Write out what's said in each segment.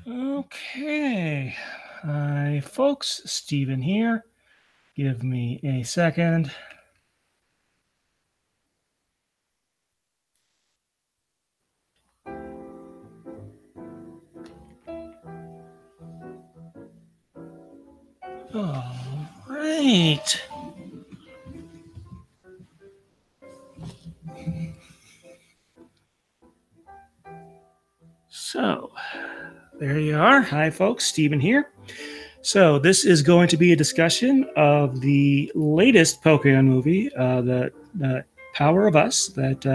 Okay. Hi, folks. Steven here. Give me a second. All right. So, there you are. Hi, folks. Steven here. So, this is going to be a discussion of the latest Pokemon movie, the Power of Us, that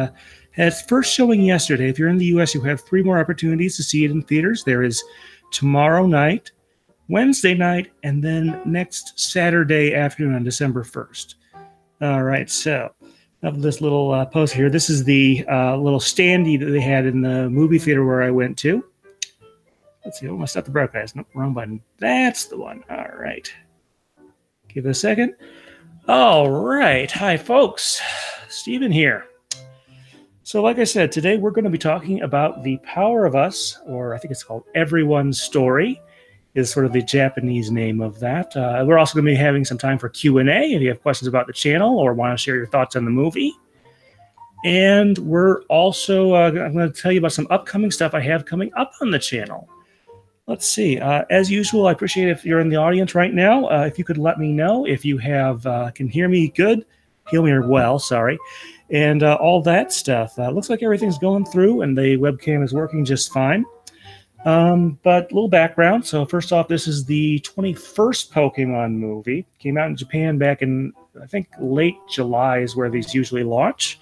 had its first showing yesterday. If you're in the US, you have 3 more opportunities to see it in theaters. There is tomorrow night, Wednesday night, and then next Saturday afternoon on December 1st. All right, so of this little post here, this is the little standee that they had in the movie theater where I went to. Let's see, almost at the broadcast. Nope, wrong button. That's the one. All right. Give it a second. All right. Hi, folks. Steven here. So, like I said, today we're going to be talking about The Power of Us, or I think it's called Everyone's Story, is sort of the Japanese name of that. We're also going to be having some time for Q&A if you have questions about the channel or want to share your thoughts on the movie. And we're also I'm going to tell you about some upcoming stuff I have coming up on the channel. Let's see. As usual, I appreciate if you're in the audience right now. If you could let me know if you have can hear me good, hear me well, sorry, and all that stuff. Looks like everything's going through and the webcam is working just fine. But a little background. So first off, this is the 21st Pokemon movie. Came out in Japan back in, I think, late July is where these usually launch.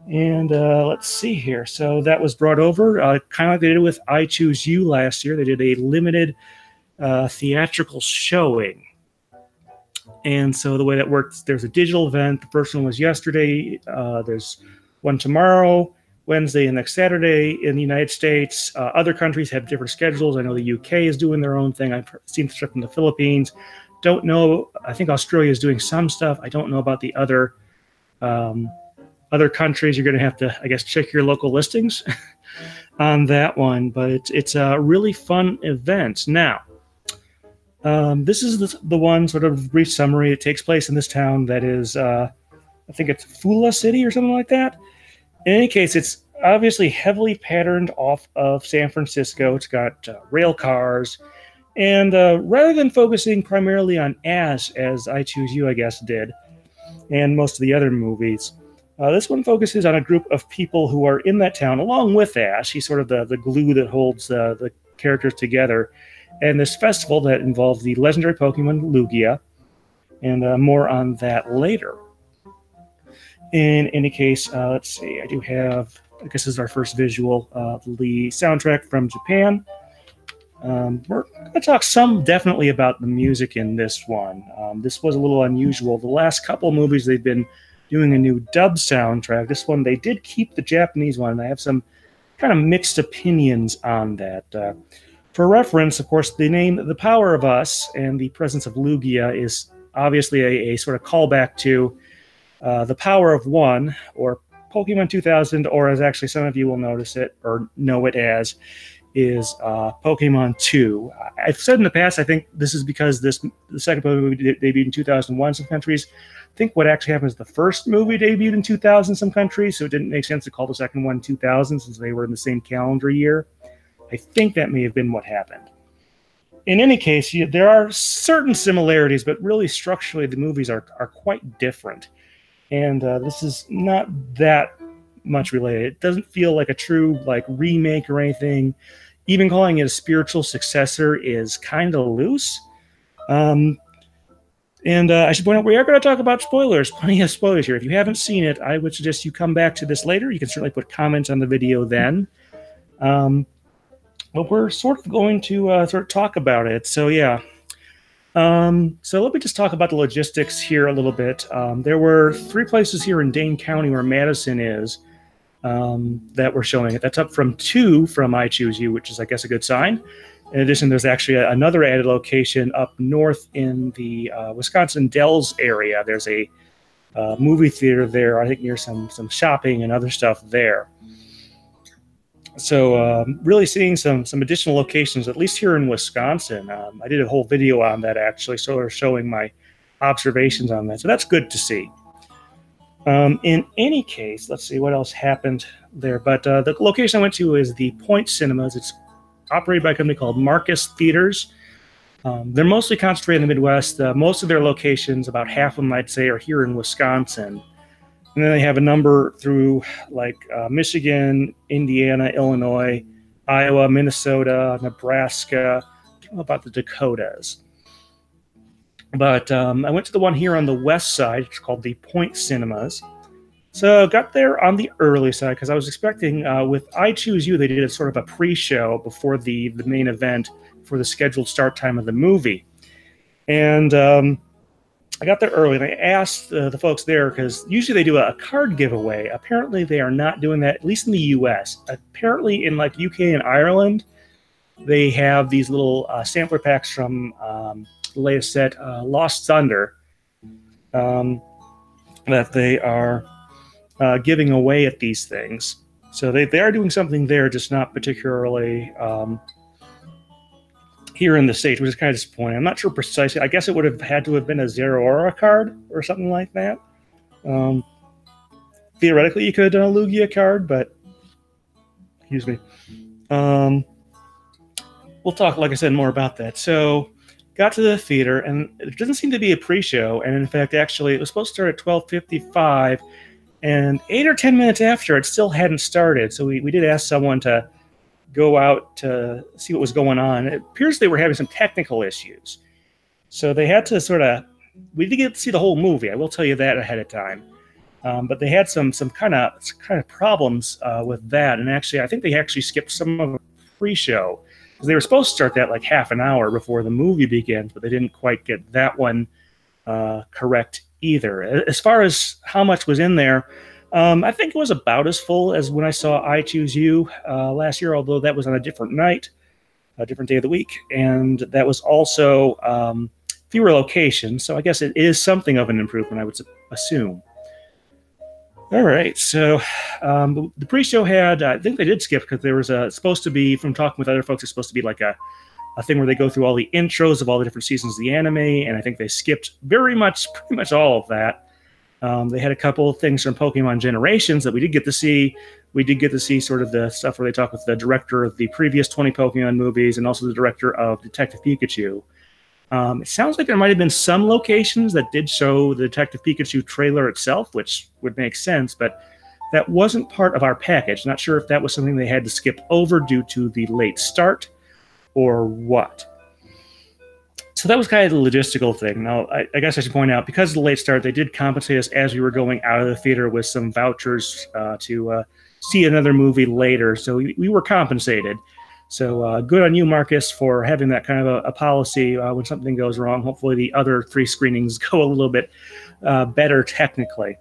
And let's see here. So that was brought over, kind of like they did with I Choose You last year. They did a limited theatrical showing. And so the way that works, there's a digital event. The first one was yesterday. There's one tomorrow, Wednesday, and next Saturday in the United States. Other countries have different schedules. I know the UK is doing their own thing. I've seen stuff from the Philippines. Don't know. I think Australia is doing some stuff. I don't know about the other countries. You're going to have to, I guess, check your local listings on that one. But it's a really fun event. Now, this is the one sort of brief summary. It takes place in this town that is, I think it's Fula City or something like that. In any case, it's obviously heavily patterned off of San Francisco. It's got rail cars. And rather than focusing primarily on Ash, as I Choose You, I guess, did, and most of the other movies, this one focuses on a group of people who are in that town, along with Ash. He's sort of the glue that holds the characters together. And this festival that involves the legendary Pokemon Lugia, and more on that later. In any case, let's see, I do have, I guess this is our first visual, the soundtrack from Japan. We're going to talk some definitely about the music in this one. This was a little unusual. The last couple movies they've been doing a new dub soundtrack. This one, they did keep the Japanese one, and I have some kind of mixed opinions on that. For reference, of course, the name The Power of Us and the presence of Lugia is obviously a sort of callback to The Power of One, or Pokemon 2000, or as actually some of you will notice it or know it as, is Pokemon 2. I've said in the past, I think this is because the second movie debuted in 2001 in some countries. I think what actually happened is the first movie debuted in 2000 in some countries, so it didn't make sense to call the second one 2000 since they were in the same calendar year. I think that may have been what happened. In any case, there are certain similarities, but really structurally the movies are quite different. And this is not that much related. It doesn't feel like a true remake or anything. Even calling it a spiritual successor is kind of loose. And I should point out, we are going to talk about spoilers. Plenty of spoilers here. If you haven't seen it, I would suggest you come back to this later. You can certainly put comments on the video then. But we're sort of going to sort of talk about it. So yeah. So let me just talk about the logistics here a little bit. There were 3 places here in Dane County where Madison is that were showing it. That's up from 2 from I Choose You, which is, I guess, a good sign. In addition, there's actually another added location up north in the Wisconsin Dells area. There's a movie theater there, I think, near some shopping and other stuff there. So really seeing some additional locations, at least here in Wisconsin. I did a whole video on that actually, sort of showing my observations on that. So that's good to see. In any case, let's see what else happened there. But the location I went to is the Point Cinemas. It's operated by a company called Marcus Theaters. They're mostly concentrated in the Midwest. Most of their locations, about half of them, I'd say, are here in Wisconsin. And then they have a number through like Michigan, Indiana, Illinois, Iowa, Minnesota, Nebraska. I don't know about the Dakotas. But I went to the one here on the west side. It's called the Point Cinemas. So got there on the early side because I was expecting with I Choose You, they did a sort of a pre-show before the main event for the scheduled start time of the movie. And I got there early and I asked the folks there because usually they do a card giveaway. Apparently they are not doing that, at least in the US. Apparently in like UK and Ireland, they have these little sampler packs from the latest set, Lost Thunder, that they are giving away at these things. So they are doing something there, just not particularly here in the States, which is kind of disappointing. I'm not sure precisely. I guess it would have had to have been a Zeraora card or something like that. Theoretically, you could have done a Lugia card, but excuse me. We'll talk, like I said, more about that. So got to the theater, and it doesn't seem to be a pre-show. And in fact, actually, it was supposed to start at 12:55, and 8 or 10 minutes after, it still hadn't started. So we did ask someone to go out to see what was going on. It appears they were having some technical issues. So they had to sort of, we did get to see the whole movie. I will tell you that ahead of time. But they had some kind of problems with that. And actually, I think they actually skipped some of the pre-show because they were supposed to start that like half an hour before the movie begins, but they didn't quite get that one correct either. As far as how much was in there, I think it was about as full as when I saw I Choose You last year, although that was on a different night, a different day of the week. And that was also fewer locations. So I guess it is something of an improvement, I would assume. All right. So the pre-show had, I think they did skip because there was supposed to be, from talking with other folks, it's supposed to be like a thing where they go through all the intros of all the different seasons of the anime. And I think they skipped pretty much all of that. They had a couple of things from Pokemon Generations that we did get to see. We did get to see sort of the stuff where they talk with the director of the previous 20 Pokemon movies and also the director of Detective Pikachu. It sounds like there might have been some locations that did show the Detective Pikachu trailer itself, which would make sense, but that wasn't part of our package. Not sure if that was something they had to skip over due to the late start or what. So that was kind of the logistical thing. Now, I guess I should point out, because of the late start, they did compensate us as we were going out of the theater with some vouchers to see another movie later. So we were compensated. So good on you, Marcus, for having that kind of a policy when something goes wrong. Hopefully the other 3 screenings go a little bit better technically.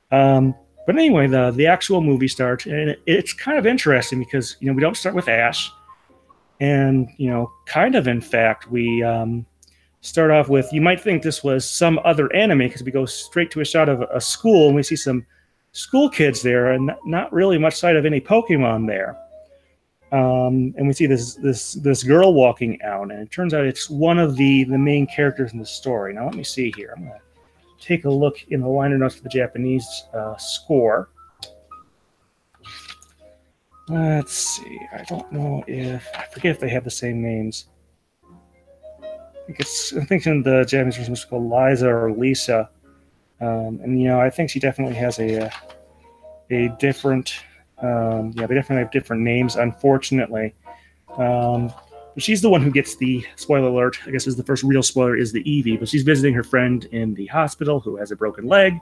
But anyway, the actual movie starts, and it's kind of interesting because, we don't start with Ash. And, kind of, in fact, we start off with, you might think this was some other anime because we go straight to a shot of a school and we see some school kids there and not really much sight of any Pokemon there. And we see this girl walking out, and it turns out it's one of the main characters in the story. Now, let me see here. I'm going to take a look in the liner notes for the Japanese score. Let's see. I don't know I forget if they have the same names. I think in the Japanese version it's called Liza or Lisa. And, I think she definitely has a different, they definitely have different names, unfortunately. But she's the one who gets the, spoiler alert, I guess is the first real spoiler, is the Eevee. But she's visiting her friend in the hospital who has a broken leg.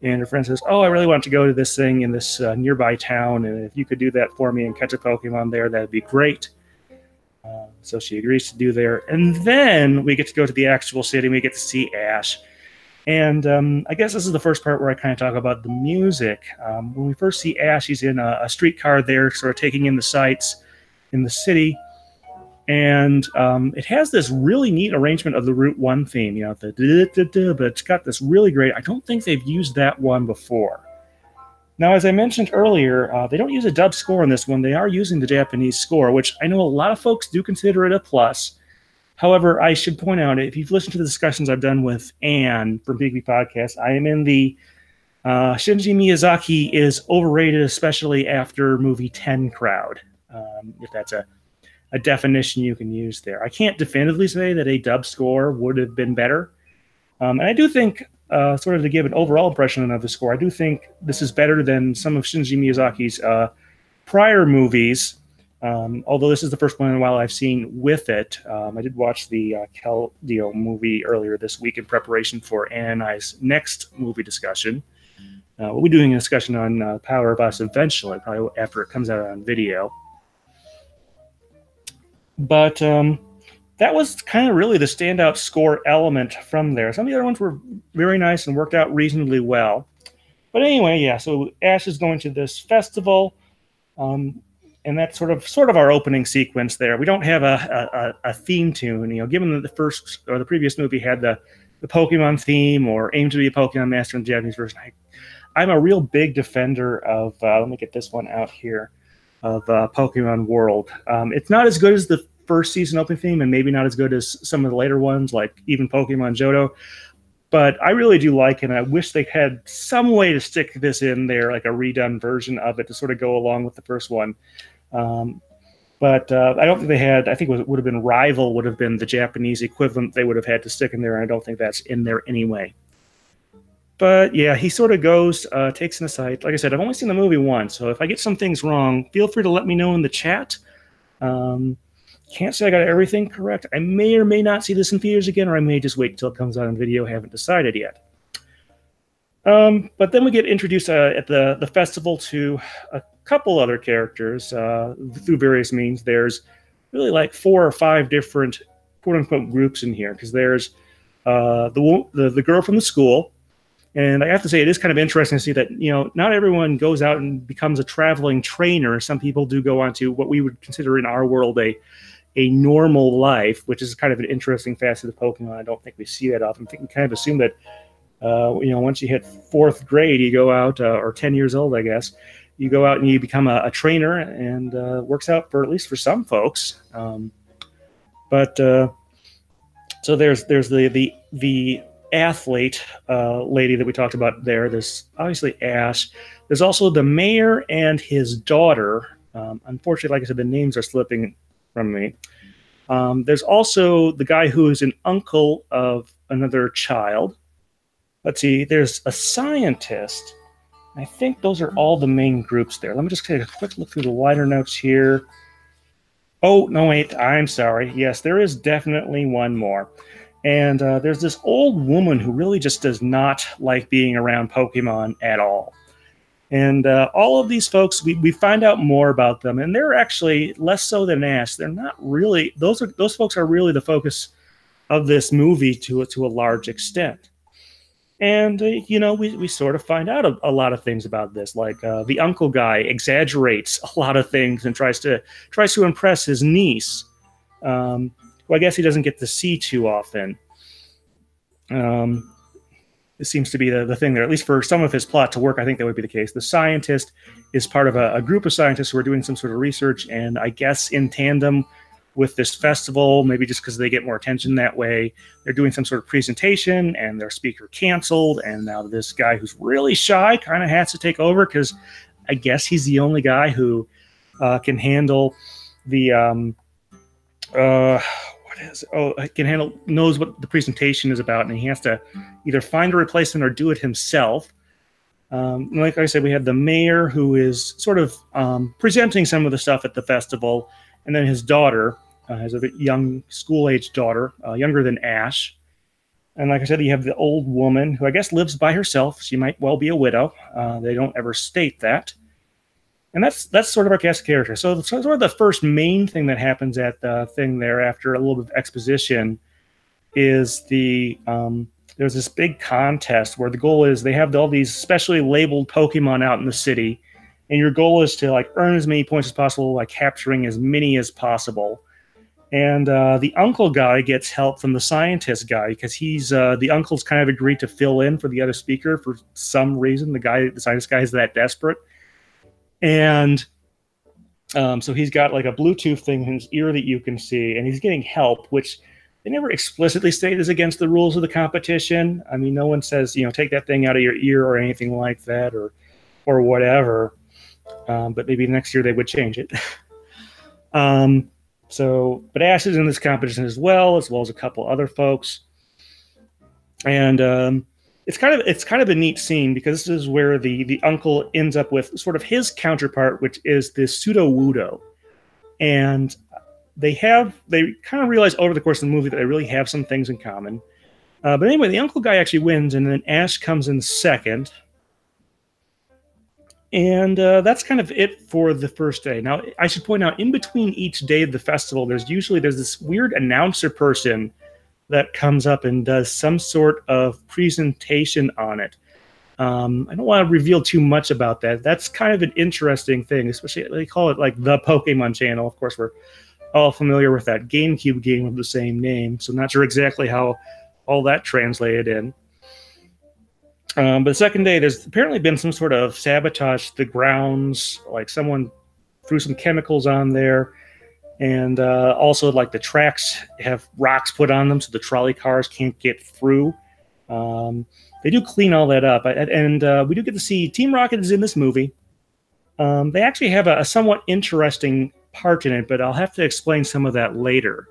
And her friend says, I really want to go to this thing in this nearby town. And if you could do that for me and catch a Pokemon there, that'd be great. So she agrees to do there. And then we get to go to the actual city. And we get to see Ash. And I guess this is the first part where I kind of talk about the music. When we first see Ash, he's in a streetcar there, sort of taking in the sights in the city. And it has this really neat arrangement of the Route 1 theme, but it's got this really great, I don't think they've used that one before. Now, as I mentioned earlier, they don't use a dub score on this one. They are using the Japanese score, which I know a lot of folks do consider it a plus. However, I should point out, if you've listened to the discussions I've done with Anne from Bigby Podcast, I am in the Shinji Miyazaki is overrated, especially after movie 10 crowd, if that's a definition you can use there. I can't definitively say that a dub score would have been better. And I do think, sort of to give an overall impression of the score, I do think this is better than some of Shinji Miyazaki's prior movies. Although this is the first one in a while I've seen with it. I did watch the Keldeo movie earlier this week in preparation for Anne and I's next movie discussion. We'll be doing a discussion on Power of Us eventually, probably after it comes out on video. But that was kind of really the standout score element from there. Some of the other ones were very nice and worked out reasonably well. But anyway, yeah, so Ash is going to this festival. And that's sort of our opening sequence there. We don't have a theme tune, given that the first or the previous movie had the Pokemon theme or aimed to be a Pokemon Master in the Japanese version. I'm a real big defender of, let me get this one out here, of Pokemon World. It's not as good as the first season opening theme, and maybe not as good as some of the later ones, like even Pokemon Johto. But I really do like it, and I wish they had some way to stick this in there, like a redone version of it to sort of go along with the first one. But I don't think they had, I think it would have been Rival would have been the Japanese equivalent they would have had to stick in there, and I don't think that's in there anyway. But yeah, he sort of goes, takes an aside. Like I said, I've only seen the movie once, so if I get some things wrong, feel free to let me know in the chat. Can't say I got everything correct. I may or may not see this in theaters again, or I may just wait until it comes out on video. I haven't decided yet. But then we get introduced at the festival to a couple other characters through various means. There's really like 4 or 5 different quote-unquote groups in here, because there's the girl from the school. And I have to say, it is kind of interesting to see that, not everyone goes out and becomes a traveling trainer. Some people do go on to what we would consider in our world a normal life, which is kind of an interesting facet of Pokemon. I don't think we see that often. I think we kind of assume that, once you hit 4th grade, you go out, or 10 years old, I guess, you go out and you become a trainer, and works out for at least for some folks. So there's the athlete lady that we talked about there. There's obviously Ash. There's also the mayor and his daughter. Unfortunately, like I said, the names are slipping from me. There's also the guy who is an uncle of another child. Let's see, there's a scientist. I think those are all the main groups there. Let me just take a quick look through the liner notes here. Oh, no, wait, I'm sorry. Yes, there is definitely one more. And there's this old woman who really just does not like being around Pokemon at all. And all of these folks, we find out more about them, and they're actually less so than Ash. They're not really, those folks are really the focus of this movie to a large extent. And, we sort of find out a lot of things about this, like the uncle guy exaggerates a lot of things and tries to impress his niece, who I guess he doesn't get to see too often. It seems to be the thing there, at least for some of his plot to work. I think that would be the case. The scientist is part of a group of scientists who are doing some sort of research, and I guess in tandem with this festival, maybe just because they get more attention that way, they're doing some sort of presentation, and their speaker canceled, and now this guy who's really shy kind of has to take over, because I guess he's the only guy who can handle the knows what the presentation is about, and he has to either find a replacement or do it himself. Like I said, we have the mayor who is sort of presenting some of the stuff at the festival, and then his daughter has a young school-age daughter, younger than Ash. And like I said, you have the old woman who I guess lives by herself. She might well be a widow. They don't ever state that. And that's sort of our cast of characters. So sort of the first main thing that happens at the thing there after a little bit of exposition is there's this big contest where the goal is they have all these specially labeled Pokemon out in the city, and your goal is to earn as many points as possible by capturing as many as possible. And the uncle guy gets help from the scientist guy because he's the uncle's kind of agreed to fill in for the other speaker for some reason. The scientist guy, is that desperate, and so he's got like a Bluetooth thing in his ear that you can see, and he's getting help, which they never explicitly state is against the rules of the competition. I mean, no one says take that thing out of your ear or anything like that, or whatever. But maybe next year they would change it. But Ash is in this competition as well as a couple other folks, and it's kind of a neat scene because this is where the uncle ends up with sort of his counterpart, which is this pseudo Wudo, and they kind of realize over the course of the movie that they really have some things in common. But anyway, the uncle guy actually wins, and then Ash comes in second. And that's kind of it for the first day. Now, I should point out, in between each day of the festival, there's this weird announcer person that comes up and does some sort of presentation on it. I don't want to reveal too much about that. That's kind of an interesting thing, especially they call it like the Pokemon Channel. Of course, we're all familiar with that GameCube game of the same name, so I'm not sure exactly how all that translated in. But the second day, there's apparently been some sort of sabotage to the grounds, like someone threw some chemicals on there, and also like the tracks have rocks put on them so the trolley cars can't get through. They do clean all that up, and we do get to see Team Rocket is in this movie. They actually have a somewhat interesting part in it, but I'll have to explain some of that later.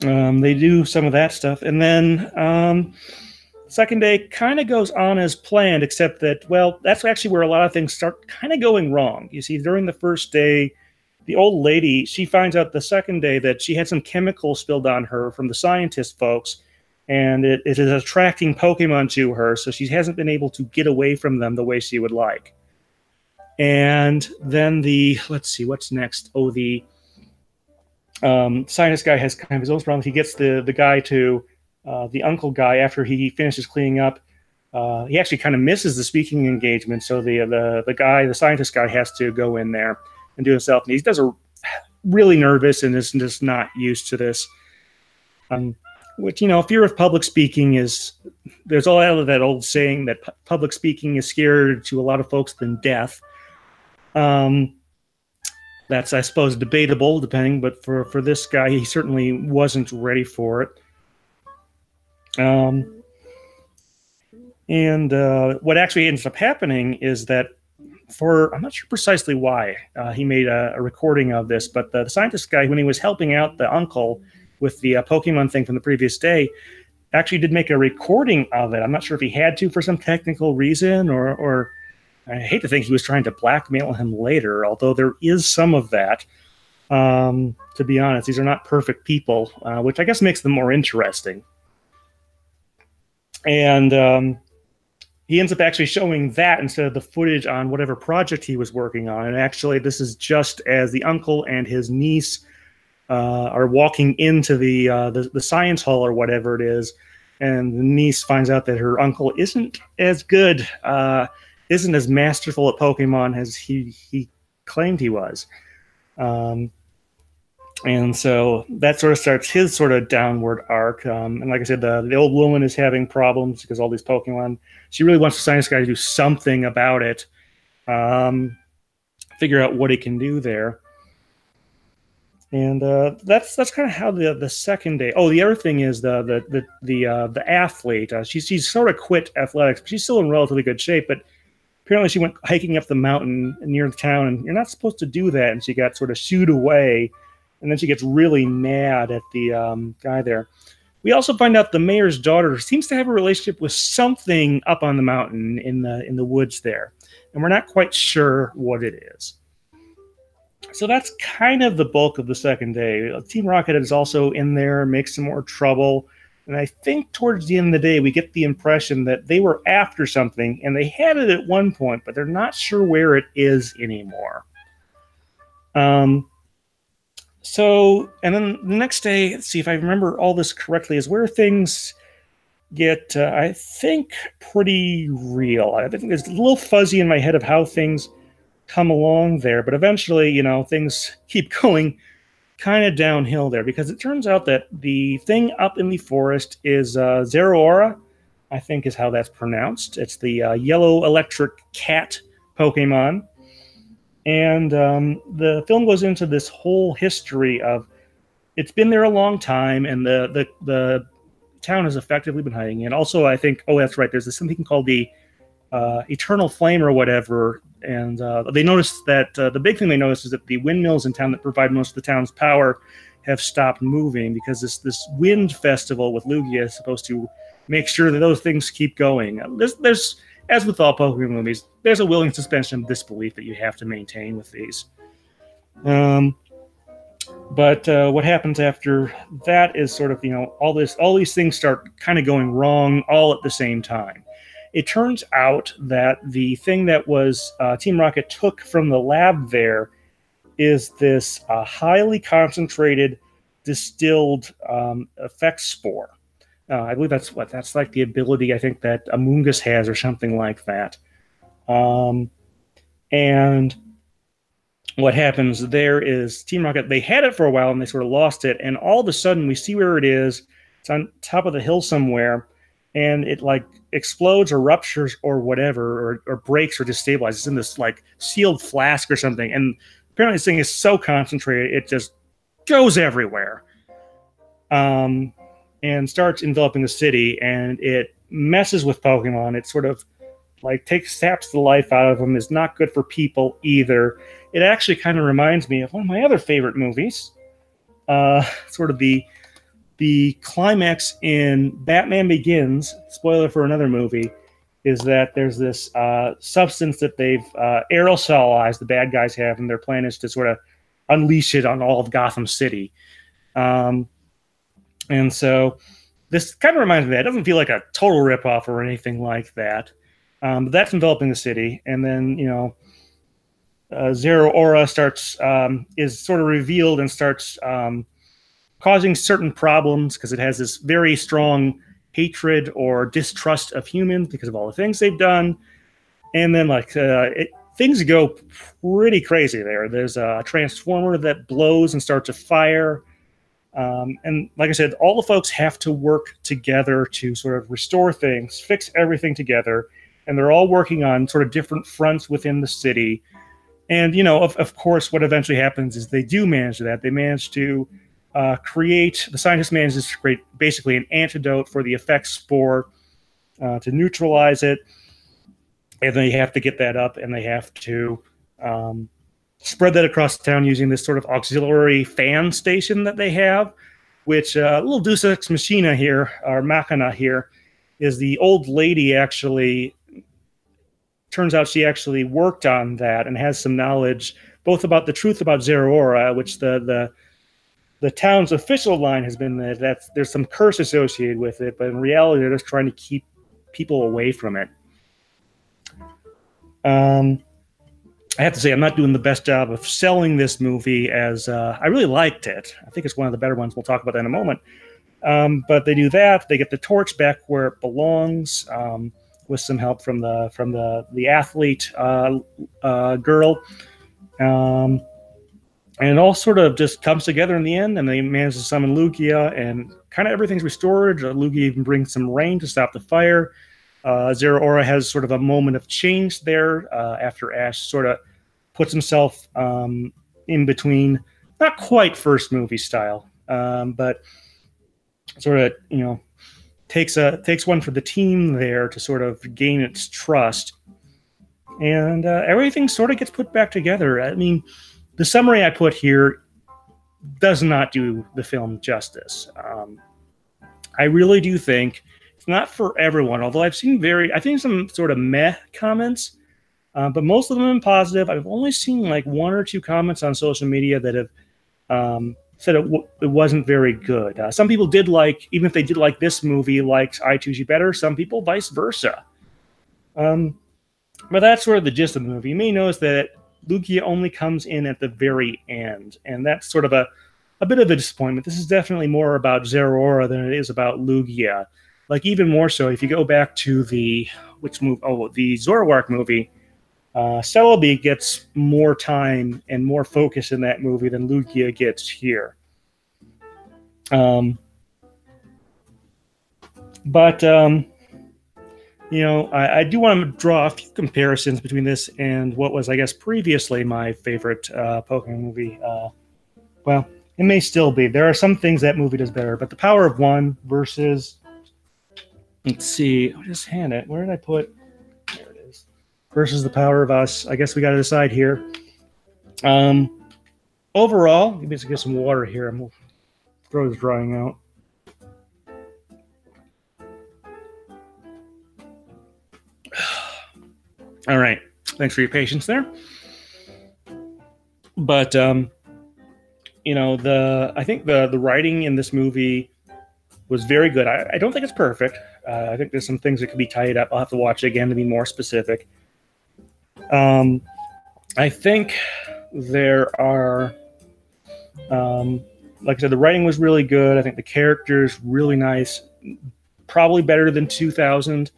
They do some of that stuff, and then second day kind of goes on as planned, except that, well, that's actually where a lot of things start kind of going wrong. You see, during the first day, the old lady, she finds out the second day that she had some chemical spilled on her from the scientist folks, and it is attracting Pokemon to her, so she hasn't been able to get away from them the way she would like. And then let's see, what's next? Oh, the scientist guy has kind of his own problems. He gets the guy to the uncle guy after he finishes cleaning up. He actually kind of misses the speaking engagement, so the scientist guy, has to go in there and do himself. And he does a really nervous and is just not used to this. Which, fear of public speaking there's all out of that old saying that public speaking is scarier to a lot of folks than death. That's, I suppose, debatable, depending, but for this guy, he certainly wasn't ready for it. What actually ends up happening is that I'm not sure precisely why he made a recording of this, but the scientist guy, when he was helping out the uncle with the Pokemon thing from the previous day, actually did make a recording of it. I'm not sure if he had to for some technical reason, or I hate to think he was trying to blackmail him later, although there is some of that. To be honest, these are not perfect people, which I guess makes them more interesting. And he ends up actually showing that instead of the footage on whatever project he was working on. And actually, this is just as the uncle and his niece are walking into the science hall or whatever it is, and the niece finds out that her uncle isn't as good, isn't as masterful at Pokemon as he claimed he was. And so that sort of starts his sort of downward arc. And like I said, the old woman is having problems because all these Pokemon, she really wants the science guy to do something about it, figure out what he can do there. And that's kind of how the second day. Oh, the other thing is the athlete. She's sort of quit athletics, but she's still in relatively good shape. But apparently, she went hiking up the mountain near the town, and you're not supposed to do that. And she got sort of shooed away, and then she gets really mad at the guy there. We also find out the mayor's daughter seems to have a relationship with something up on the mountain in the woods there, and we're not quite sure what it is. So that's kind of the bulk of the second day. Team Rocket is also in there, makes some more trouble. And I think towards the end of the day, we get the impression that they were after something, and they had it at one point, but they're not sure where it is anymore. And then the next day, let's see if I remember all this correctly, is where things get, I think, pretty real. I think it's a little fuzzy in my head of how things come along there. But eventually, things keep going kind of downhill there because it turns out that the thing up in the forest is Zeraora, I think is how that's pronounced. It's the yellow electric cat Pokemon. And the film goes into this whole history of it's been there a long time, and the town has effectively been hiding it. Also, I think, oh, that's right, there's this something called the Eternal Flame or whatever, and they noticed that the big thing they noticed is that the windmills in town that provide most of the town's power have stopped moving because this wind festival with Lugia is supposed to make sure that those things keep going. There's as with all Pokemon movies, there's a willing suspension of disbelief that you have to maintain with these. But what happens after that is sort of, all these things start kind of going wrong all at the same time. It turns out that the thing that was Team Rocket took from the lab there is this highly concentrated distilled effects spore. I believe that's like the ability I think that Amoonguss has or something like that. And what happens there is Team Rocket, they had it for a while and they sort of lost it. And all of a sudden we see where it is. It's on top of the hill somewhere. And it like explodes or ruptures or whatever, or breaks or destabilizes. It's in this like sealed flask or something. And apparently this thing is so concentrated, it just goes everywhere. And starts enveloping the city, and it messes with Pokemon. It sort of like saps the life out of them, is not good for people either. It actually kind of reminds me of one of my other favorite movies. Sort of the climax in Batman Begins, spoiler for another movie, is that there's this substance that they've aerosolized, the bad guys have, and their plan is to sort of unleash it on all of Gotham City. And so this kind of reminds me of that. It doesn't feel like a total ripoff or anything like that. But that's enveloping the city. And then, Zeraora is sort of revealed and starts causing certain problems because it has this very strong hatred or distrust of humans because of all the things they've done. And then things go pretty crazy there. There's a transformer that blows and starts a fire. And like I said, all the folks have to work together to sort of restore things, fix everything together. And they're all working on sort of different fronts within the city. And, of course, what eventually happens is they do manage that. They manage to the scientist manages to create basically an antidote for the effects spore to neutralize it. And they have to get that up, and they have to spread that across town using this sort of auxiliary fan station that they have, which a little Deus Ex Machina here, or Machina here, is the old lady actually, turns out she actually worked on that and has some knowledge both about the truth about Zeraora, which the town's official line has been that there's some curse associated with it, but in reality they're just trying to keep people away from it. I have to say, I'm not doing the best job of selling this movie as I really liked it. I think it's one of the better ones. We'll talk about that in a moment. But they do that. They get the torch back where it belongs with some help from the athlete girl. And it all sort of just comes together in the end, and they manage to summon Lugia, and kind of everything's restored. Lugia even brings some rain to stop the fire. Zeraora has sort of a moment of change there after Ash sort of puts himself in between, not quite first movie style, but sort of, takes one for the team there to sort of gain its trust. And everything sort of gets put back together. I mean, the summary I put here does not do the film justice. I really do think it's not for everyone, although I've seen some sort of meh comments, but most of them have been positive. I've only seen like one or two comments on social media that have said it wasn't very good. Some people did even if they did like this movie, liked I Choose You better. Some people vice versa. But that's sort of the gist of the movie. You may notice that Lugia only comes in at the very end, and that's sort of a bit of a disappointment. This is definitely more about Zeraora than it is about Lugia. Like, even more so, if you go back to the Zoroark movie, Celebi gets more time and more focus in that movie than Lugia gets here. But I do want to draw a few comparisons between this and what was, I guess, previously my favorite Pokemon movie. Well, it may still be. There are some things that movie does better, but The Power of One versus, let's see, I'll just hand it. Where did I put? There it is. Versus The Power of Us. I guess we got to decide here. Overall, let me just get some water here. My throat is drying out. All right. Thanks for your patience there. But I think the writing in this movie was very good. I don't think it's perfect. I think there's some things that could be tidied up. I'll have to watch it again to be more specific. I think there are, like I said, the writing was really good. I think the characters really nice, probably better than 2000.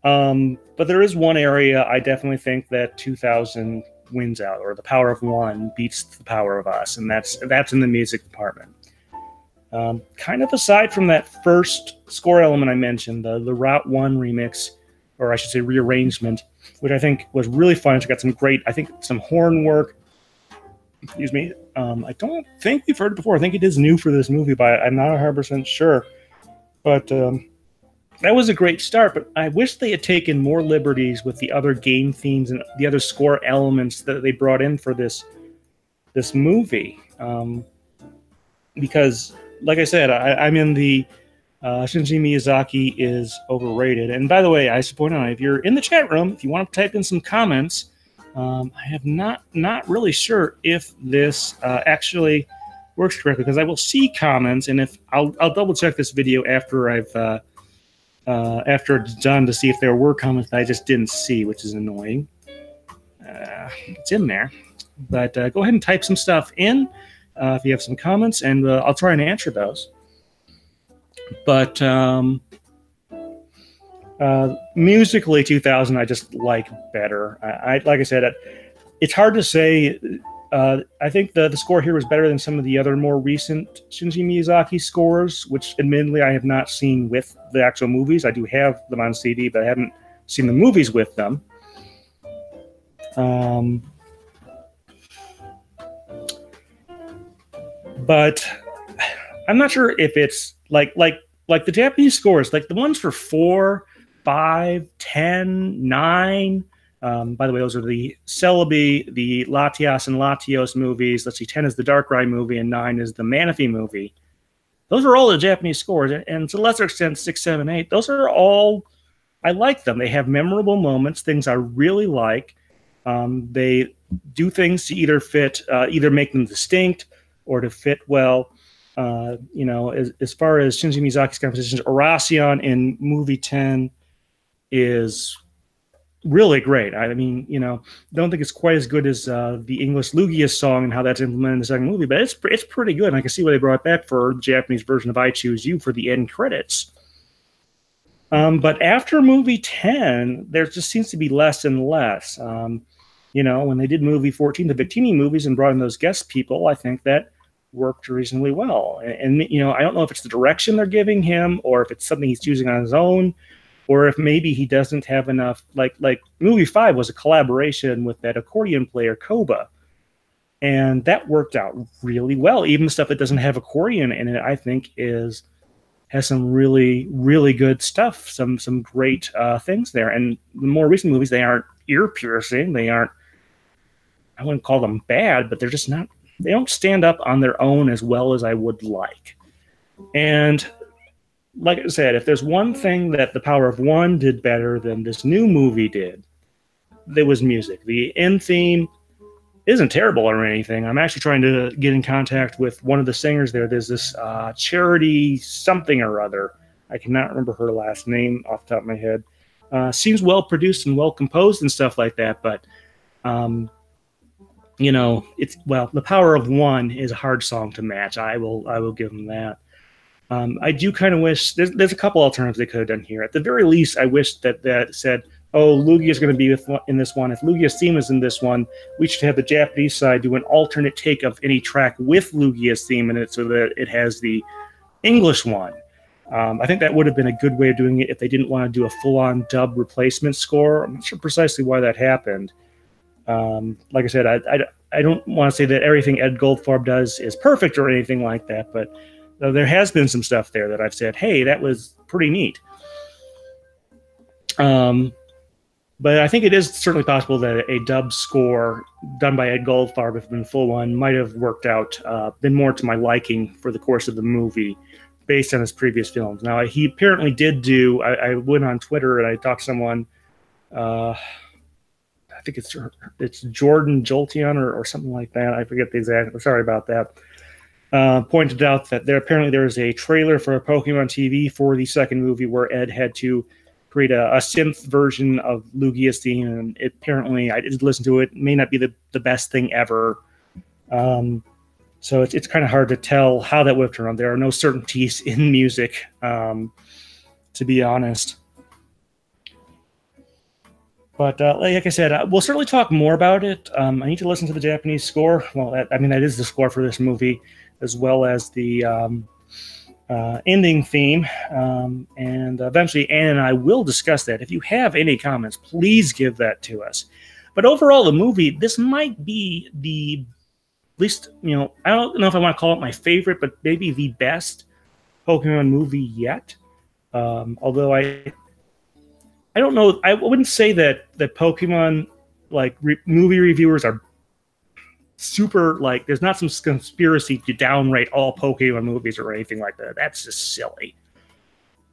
But there is one area I definitely think that 2000 wins out, or The Power of One beats The Power of Us, and that's in the music department. Kind of aside from that first score element I mentioned, the Route 1 remix, or I should say rearrangement, which I think was really fun. It's got some great, I think, some horn work. Excuse me. I don't think we've heard it before. I think it is new for this movie, but I'm not 100% sure. But that was a great start, but I wish they had taken more liberties with the other game themes and the other score elements that they brought in for this movie. Because, like I said, I'm in the Shinji Miyazaki is overrated. And by the way, I should point out, if you're in the chat room, if you want to type in some comments, I have not really sure if this actually works correctly, because I will see comments, and if I'll double check this video after after it's done to see if there were comments that I just didn't see, which is annoying. It's in there, but go ahead and type some stuff in if you have some comments, and I'll try and answer those. But musically, 2000 I just like better. Like I said, it's hard to say. I think the score here was better than some of the other more recent Shinji Miyazaki scores, which admittedly I have not seen with the actual movies. I do have them on CD, but I haven't seen the movies with them. But I'm not sure if it's like the Japanese scores, like the ones for 4, 5, 10, 9. By the way, those are the Celebi, the Latias and Latios movies. Let's see, 10 is the Darkrai movie, and 9 is the Manaphy movie. Those are all the Japanese scores, and to a lesser extent, 6, 7, 8. Those are all, I like them. They have memorable moments, things I really like. They do things to either fit, either make them distinct or to fit well. As far as Shinji Miyazaki's compositions, Oracion in movie 10 is really great. I mean, don't think it's quite as good as the English Lugia song and how that's implemented in the second movie, but it's pretty good. And I can see why they brought it back for the Japanese version of I Choose You for the end credits. But after movie 10, there just seems to be less and less. When they did movie 14, the Victini movies, and brought in those guest people, I think that worked reasonably well. And I don't know if it's the direction they're giving him, or if it's something he's choosing on his own, or if maybe he doesn't have enough. Like movie 5 was a collaboration with that accordion player Koba, and that worked out really well. Even the stuff that doesn't have accordion in it, I think, has some really, really good stuff. Some great things there. And the more recent movies, they aren't ear piercing. They aren't, I wouldn't call them bad, but they're just not. They don't stand up on their own as well as I would like. And like I said, if there's one thing that The Power of One did better than this new movie did, there was music. The end theme isn't terrible or anything. I'm actually trying to get in contact with one of the singers there. There's this Charity something or other. I cannot remember her last name off the top of my head. Seems well produced and well composed and stuff like that, but The Power of One is a hard song to match. I will give them that. I do kind of wish there's a couple alternatives they could have done here. At the very least, I wish that said oh, Lugia is going to be in this one. If Lugia's theme is in this one, we should have the Japanese side do an alternate take of any track with Lugia's theme in it so that it has the English one. I think that would have been a good way of doing it if they didn't want to do a full-on dub replacement score. I'm not sure precisely why that happened. Like I said, I don't want to say that everything Ed Goldfarb does is perfect or anything like that, but there has been some stuff there that I've said, hey, that was pretty neat. But I think it is certainly possible that a dub score done by Ed Goldfarb, if it's been full one, might have worked out, been more to my liking for the course of the movie based on his previous films. Now, he apparently did do, I went on Twitter and I talked to someone, I think it's Jordan Jolteon or something like that. I forget the exact, sorry about that. Pointed out that there is a trailer for Pokemon TV for the second movie where Ed had to create a synth version of Lugia's theme, and apparently I did listen to it. May not be the best thing ever. So it's kind of hard to tell how that would have turned out. There are no certainties in music, to be honest. But like I said, we'll certainly talk more about it. I need to listen to the Japanese score. Well, that is the score for this movie, as well as the ending theme. And eventually, Ann and I will discuss that. If you have any comments, please give that to us. But overall, the movie, this might be the least, I don't know if I want to call it my favorite, but maybe the best Pokemon movie yet. Although I don't know, I wouldn't say that Pokemon movie reviewers are super there's not some conspiracy to downrate all Pokemon movies or anything like that. That's just silly.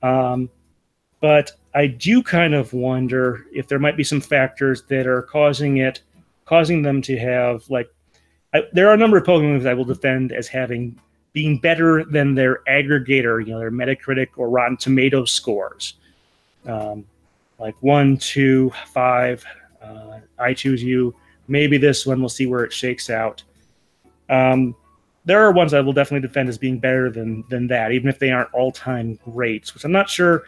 But I do kind of wonder if there might be some factors that are causing them to have there are a number of Pokemon movies I will defend as being better than their aggregator, their Metacritic or Rotten Tomatoes scores. 1, 2, 5, I Choose You. Maybe this one, we'll see where it shakes out. There are ones I will definitely defend as being better than that, even if they aren't all-time greats, which I'm not sure.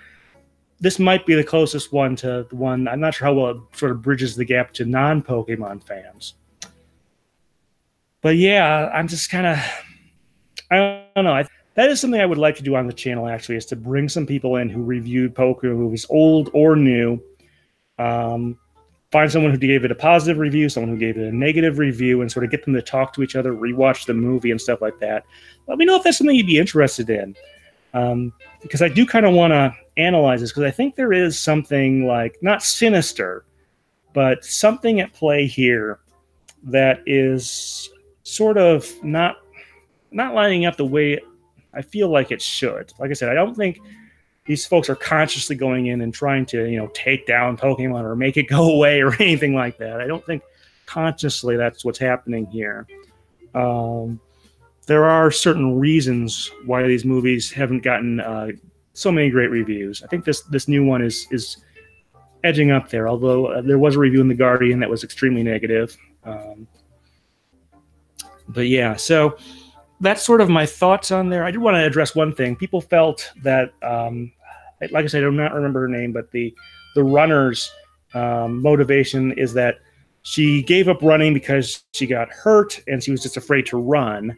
This might be the closest one to the one. I'm not sure how well it sort of bridges the gap to non-Pokemon fans. But yeah, I'm just kind of, I don't know. That is something I would like to do on the channel, actually, is to bring some people in who reviewed Pokemon movies, old or new. Find someone who gave it a positive review, someone who gave it a negative review, and sort of get them to talk to each other, rewatch the movie and stuff like that. Let me know if that's something you'd be interested in. Because I do kind of want to analyze this, because I think there is something not sinister, but something at play here that is sort of not lining up the way I feel like it should. Like I said, I don't think these folks are consciously going in and trying to, take down Pokemon or make it go away or anything like that. I don't think consciously that's what's happening here. There are certain reasons why these movies haven't gotten so many great reviews. I think this new one is edging up there, although there was a review in The Guardian that was extremely negative. But yeah, so that's sort of my thoughts on there. I did want to address one thing. People felt that, like I said, I do not remember her name, but the runner's motivation is that she gave up running because she got hurt and she was just afraid to run.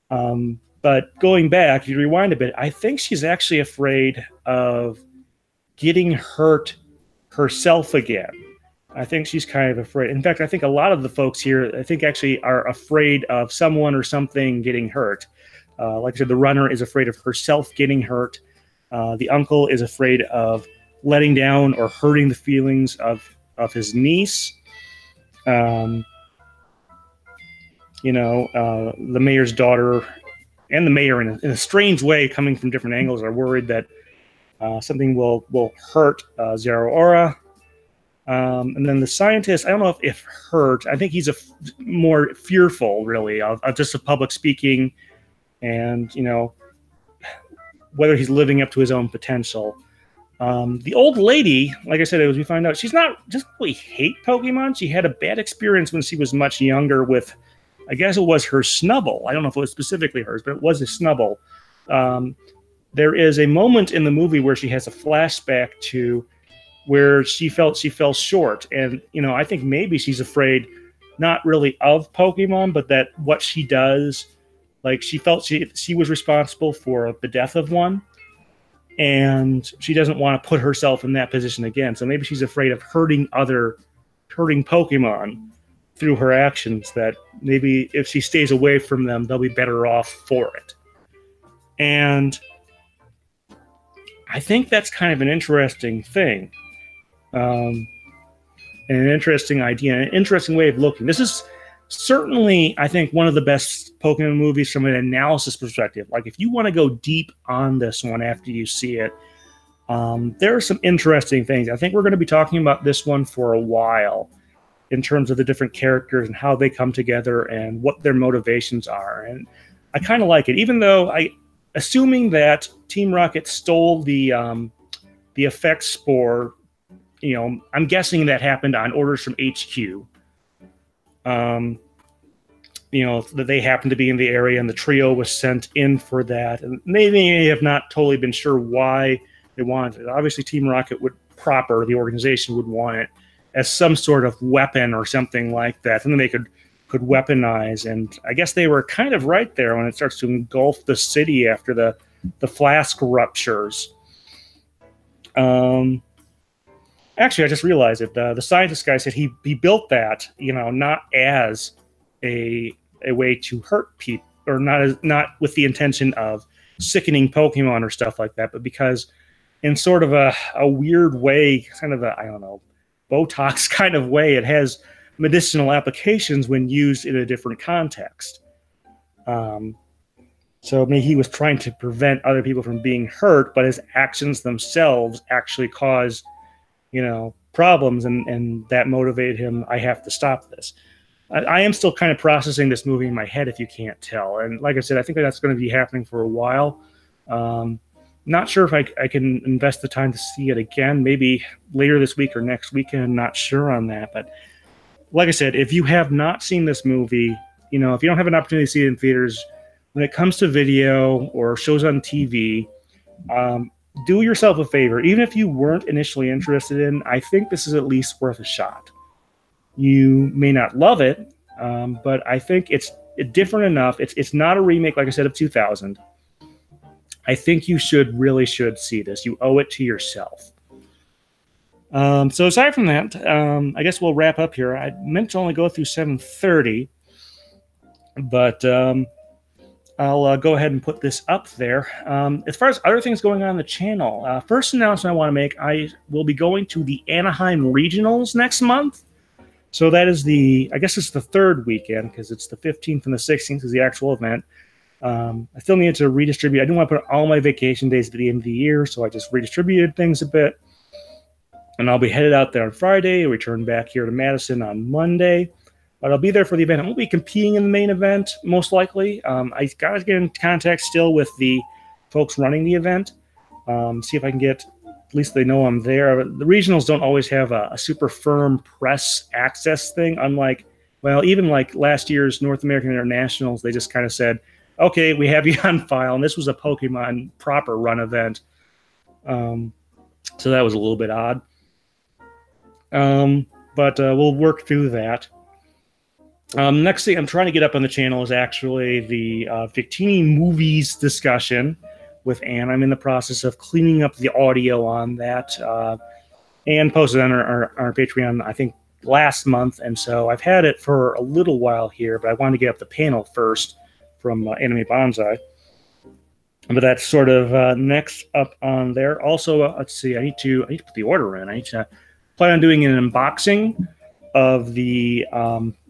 But going back, if you rewind a bit, I think she's actually afraid of getting hurt herself again. I think she's kind of afraid. In fact, I think a lot of the folks here, I think actually are afraid of someone or something getting hurt. Like I said, the runner is afraid of herself getting hurt. The uncle is afraid of letting down or hurting the feelings of his niece. The mayor's daughter and the mayor, in a strange way, coming from different angles, are worried that something will hurt Zeraora. And then the scientist, I don't know if hurt. I think he's more fearful, really, of just of public speaking, and whether he's living up to his own potential. The old lady, like I said, as we find out, she's not just really hate Pokemon. She had a bad experience when she was much younger with, I guess it was her Snubbull. I don't know if it was specifically hers, but it was a Snubbull. There is a moment in the movie where she has a flashback to where she felt she fell short. And, you know, I think maybe she's afraid not really of Pokemon, but that what she does, like she felt she was responsible for the death of one, and she doesn't want to put herself in that position again. So maybe she's afraid of hurting Pokemon through her actions, that maybe if she stays away from them, they'll be better off for it. And I think that's kind of an interesting thing. An interesting idea, an interesting way of looking. This is certainly, I think, one of the best Pokemon movies from an analysis perspective. Like, if you want to go deep on this one after you see it, there are some interesting things. I think we're going to be talking about this one for a while in terms of the different characters and how they come together and what their motivations are. And I kind of like it, even though assuming that Team Rocket stole the effects spore, you know, I'm guessing that happened on orders from HQ. You know, that they happened to be in the area and the trio was sent in for that. And they may have not totally been sure why they wanted it. Obviously, Team Rocket the organization would want it as some sort of weapon or something like that. And then they could weaponize. And I guess they were kind of right there when it starts to engulf the city after the flask ruptures. Actually, I just realized it. The scientist guy said he built that, you know, not as a way to hurt people, or not with the intention of sickening Pokemon or stuff like that, but because in sort of a weird way, kind of I don't know, Botox kind of way, it has medicinal applications when used in a different context. So maybe he was trying to prevent other people from being hurt, but his actions themselves actually caused, you know, problems, and that motivated him. I have to stop this. I am still kind of processing this movie in my head, if you can't tell. And like I said, I think that's going to be happening for a while. Not sure if I can invest the time to see it again, maybe later this week or next weekend. Not sure on that. But like I said, if you have not seen this movie, you know, if you don't have an opportunity to see it in theaters, when it comes to video or shows on TV, do yourself a favor. Even if you weren't initially interested in, I think this is at least worth a shot. You may not love it, but I think it's different enough. It's not a remake, like I said, of 2000. I think you really should see this. You owe it to yourself. So aside from that, I guess we'll wrap up here. I meant to only go through 7:30, but I'll go ahead and put this up there. As far as other things going on the channel, first announcement I want to make, I will be going to the Anaheim Regionals next month. So that is I guess it's the third weekend, because it's the 15th and the 16th is the actual event. I still needed to redistribute. I didn't want to put all my vacation days at the end of the year, so I just redistributed things a bit. And I'll be headed out there on Friday, return back here to Madison on Monday. But I'll be there for the event. I won't be competing in the main event, most likely. I got to get in contact still with the folks running the event, see if I can get, at least they know I'm there. The regionals don't always have a super firm press access thing, unlike, well, even like last year's North American Internationals, they just kind of said, okay, we have you on file. And this was a Pokemon proper run event. So that was a little bit odd. But we'll work through that. Next thing I'm trying to get up on the channel is actually the Victini movies discussion with Anne. I'm in the process of cleaning up the audio on that. Anne posted on our Patreon, I think, last month, and so I've had it for a little while here, but I wanted to get up the panel first from Anime Bonsai. But that's sort of next up on there. Also, let's see, I need to put the order in. I need to plan on doing an unboxing of the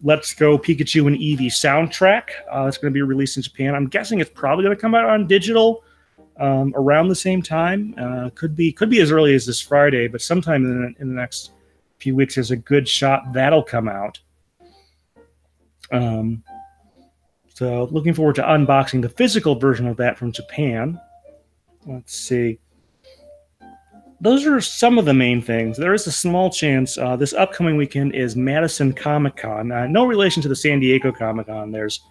Let's Go Pikachu and Eevee soundtrack. It's going to be released in Japan. I'm guessing it's probably going to come out on digital around the same time. Could be as early as this Friday, but sometime in the next few weeks, there's a good shot that'll come out. So looking forward to unboxing the physical version of that from Japan. Let's see. Those are some of the main things. There is a small chance this upcoming weekend is Madison Comic-Con. No relation to the San Diego Comic-Con. There's,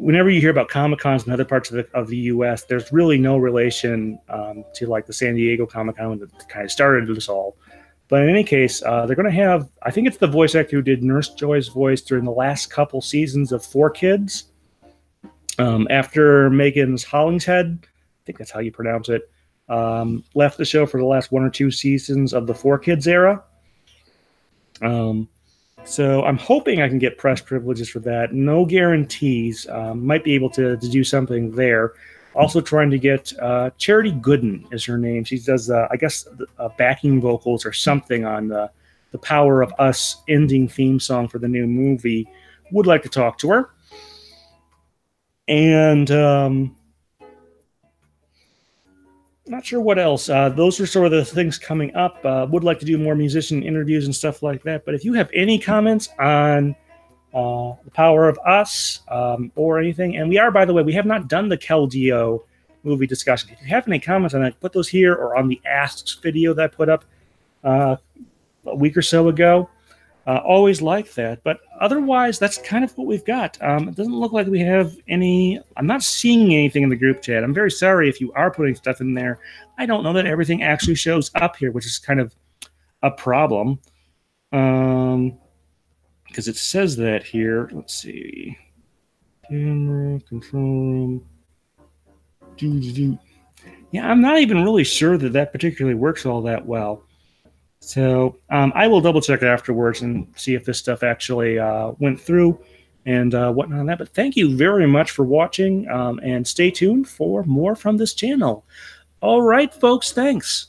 whenever you hear about Comic Cons in other parts of the U.S., there's really no relation to like the San Diego Comic Con that kind of started this all. But in any case, they're going to have, I think it's the voice actor who did Nurse Joy's voice during the last couple seasons of 4Kids. After Megan's Hollingshead, I think that's how you pronounce it, left the show for the last 1 or 2 seasons of the 4Kids era. So I'm hoping I can get press privileges for that. No guarantees. Might be able to do something there. Also trying to get Charity Gooden is her name. She does, I guess, backing vocals or something on the Power of Us ending theme song for the new movie. Would like to talk to her. And not sure what else. Those are sort of the things coming up. Would like to do more musician interviews and stuff like that. But if you have any comments on the Power of Us or anything, and we are, by the way, we have not done the Keldeo movie discussion. If you have any comments on that, put those here or on the Asks video that I put up a week or so ago. Always like that. But otherwise, that's kind of what we've got. It doesn't look like we have any. I'm not seeing anything in the group chat. I'm very sorry if you are putting stuff in there. I don't know that everything actually shows up here, which is kind of a problem. Because it says that here. Let's see. Camera, control room. Yeah, I'm not even really sure that particularly works all that well. So I will double check afterwards and see if this stuff actually went through and whatnot on that. But thank you very much for watching, and stay tuned for more from this channel. All right, folks, thanks.